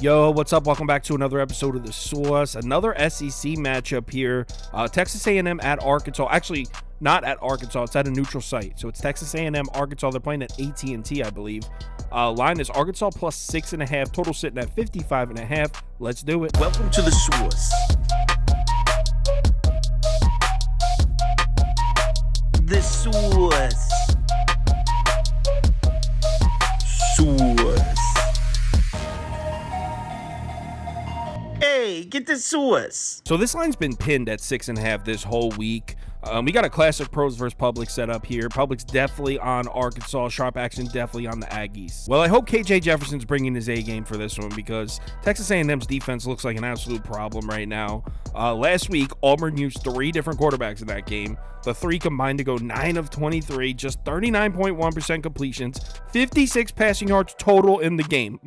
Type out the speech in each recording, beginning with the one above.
Yo, what's up? Welcome back to another episode of The Source. Another SEC matchup here. Texas A&M at Arkansas. Actually, not at Arkansas. It's at a neutral site. So it's Texas A&M, Arkansas. They're playing at AT&T, I believe. Line is Arkansas plus 6.5. Total sitting at 55.5. Let's do it. Welcome to The Source. The Source. Source. Hey, get the Source. So this line's been pinned at 6.5 this whole week. We got a classic pros versus public setup here. Public's definitely on Arkansas. Sharp action definitely on the Aggies. Well, I hope KJ Jefferson's bringing his A game for this one because Texas A&M's defense looks like an absolute problem right now. Last week, Auburn used 3 different quarterbacks in that game. The 3 combined to go 9 of 23, just 39.1% completions, 56 passing yards total in the game.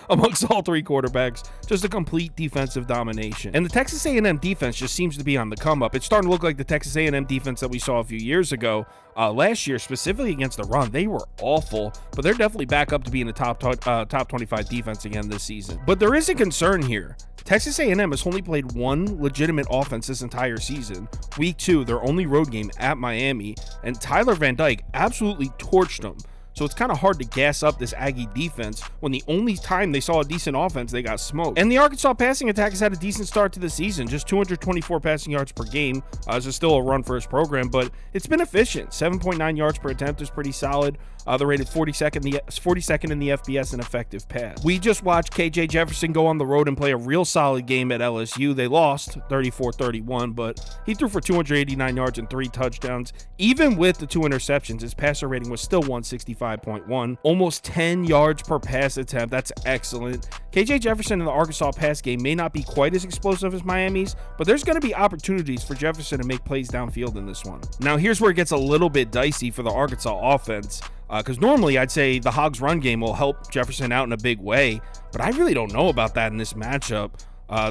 Amongst all 3 quarterbacks, just a complete defensive domination. And the Texas A&M defense just seems to be on the come up. It's starting to look like the Texas A&M defense that we saw a few years ago. Last year, specifically against the run, they were awful, but they're definitely back up to being a top 25 defense again this season. But there is a concern here. Texas A&M has only played 1 legitimate offense this entire season. Week 2, their only road game at Miami, and Tyler Van Dyke absolutely torched them. So it's kind of hard to gas up this Aggie defense when the only time they saw a decent offense, they got smoked. And the Arkansas passing attack has had a decent start to the season, just 224 passing yards per game. This is still a run-first program, but it's been efficient. 7.9 yards per attempt is pretty solid. They're rated 42nd in the FBS in effective pass. We just watched KJ Jefferson go on the road and play a real solid game at LSU. They lost 34-31, but he threw for 289 yards and 3 touchdowns. Even with the 2 interceptions, his passer rating was still 165.1, almost 10 yards per pass attempt. That's excellent. KJ Jefferson in the Arkansas pass game may not be quite as explosive as Miami's, but there's going to be opportunities for Jefferson to make plays downfield in this one. Now, here's where it gets a little bit dicey for the Arkansas offense. Because normally I'd say the Hogs run game will help Jefferson out in a big way, but I really don't know about that in this matchup.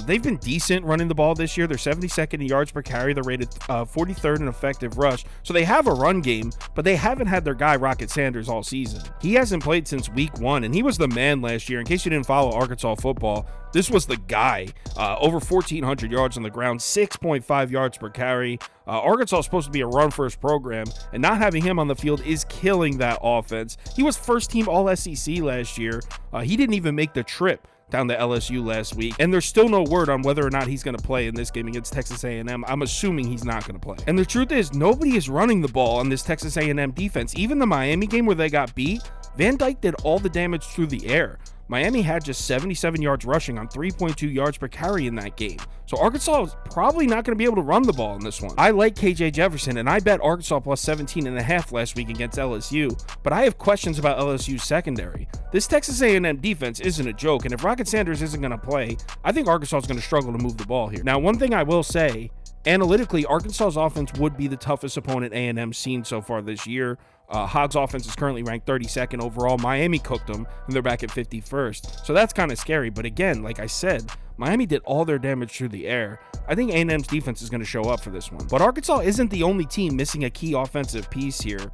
They've been decent running the ball this year. They're 72nd in yards per carry. They're rated 43rd in effective rush. So they have a run game, but they haven't had their guy Rocket Sanders all season. He hasn't played since week 1, and he was the man last year. In case you didn't follow Arkansas football, this was the guy. Over 1,400 yards on the ground, 6.5 yards per carry. Arkansas is supposed to be a run-first program, and not having him on the field is killing that offense. He was first-team All-SEC last year. He didn't even make the trip down to LSU last week, and there's still no word on whether or not he's going to play in this game against Texas A&M. I'm assuming he's not going to play. And the truth is, nobody is running the ball on this Texas A&M defense. Even the Miami game where they got beat, Van Dyke did all the damage through the air. Miami had just 77 yards rushing on 3.2 yards per carry in that game. So Arkansas is probably not going to be able to run the ball in this one. I like KJ Jefferson, and I bet Arkansas plus 17.5 last week against LSU, but I have questions about LSU's secondary. This Texas A&M defense isn't a joke, and if Rocket Sanders isn't going to play, I think Arkansas is going to struggle to move the ball here. Now, one thing I will say, analytically, Arkansas's offense would be the toughest opponent A&M's seen so far this year. Hogs offense is currently ranked 32nd overall. Miami cooked them, and they're back at 51st. So that's kind of scary. But again, like I said, Miami did all their damage through the air. I think A&M's defense is going to show up for this one. But Arkansas isn't the only team missing a key offensive piece here.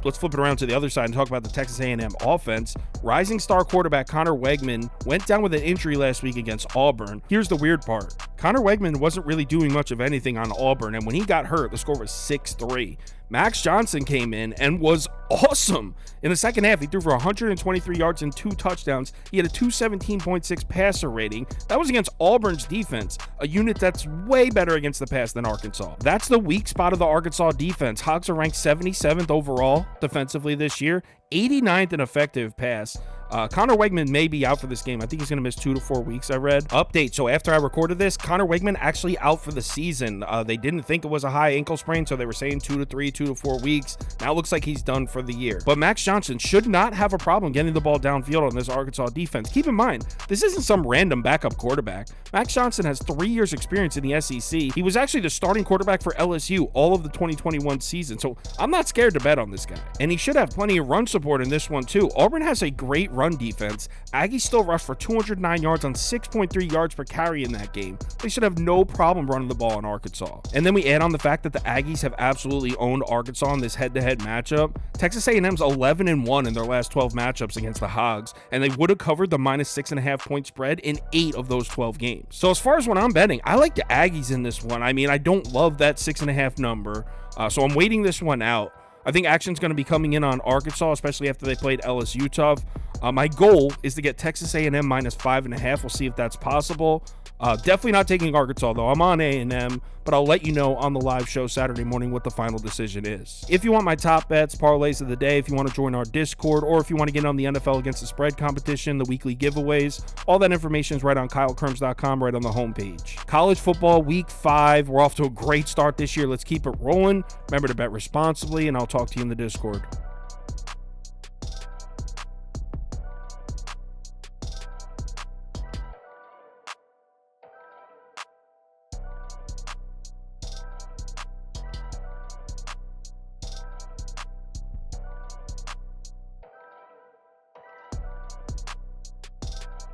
Let's flip it around to the other side and talk about the Texas A&M offense. Rising star quarterback Connor Wegman went down with an injury last week against Auburn. Here's the weird part. Connor Wegman wasn't really doing much of anything on Auburn, and when he got hurt, the score was 6-3. Max Johnson came in and was awesome. In the second half, he threw for 123 yards and 2 touchdowns. He had a 217.6 passer rating. That was against Auburn's defense, a unit that's way better against the pass than Arkansas. That's the weak spot of the Arkansas defense. Hogs are ranked 77th overall defensively this year, 89th in effective pass. Connor Wegman may be out for this game. I think he's going to miss 2 to 4 weeks, I read. Update, so after I recorded this, Connor Wegman actually out for the season. They didn't think it was a high ankle sprain, so they were saying 2 to 3, 2 to 4 weeks. Now it looks like he's done for the year. But Max Johnson should not have a problem getting the ball downfield on this Arkansas defense. Keep in mind, this isn't some random backup quarterback. Max Johnson has 3 years experience in the SEC. He was actually the starting quarterback for LSU all of the 2021 season, so I'm not scared to bet on this guy. And he should have plenty of run support in this one too. Auburn has a great run defense, Aggies still rushed for 209 yards on 6.3 yards per carry in that game. They should have no problem running the ball in Arkansas. And then we add on the fact that the Aggies have absolutely owned Arkansas in this head-to-head matchup. Texas A&M's 11-1 in their last 12 matchups against the Hogs, and they would have covered the -6.5 point spread in 8 of those 12 games. So as far as what I'm betting, I like the Aggies in this one. I mean, I don't love that 6.5 number, so I'm waiting this one out. I think action's going to be coming in on Arkansas, especially after they played LSU tough. My goal is to get Texas A&M -5.5. We'll see if that's possible. Definitely not taking Arkansas, though. I'm on A&M, but I'll let you know on the live show Saturday morning what the final decision is. If you want my top bets, parlays of the day, if you want to join our Discord, or if you want to get on the NFL Against the Spread competition, the weekly giveaways, all that information is right on KyleKirms.com, right on the homepage. College football week 5. We're off to a great start this year. Let's keep it rolling. Remember to bet responsibly, and I'll talk to you in the Discord.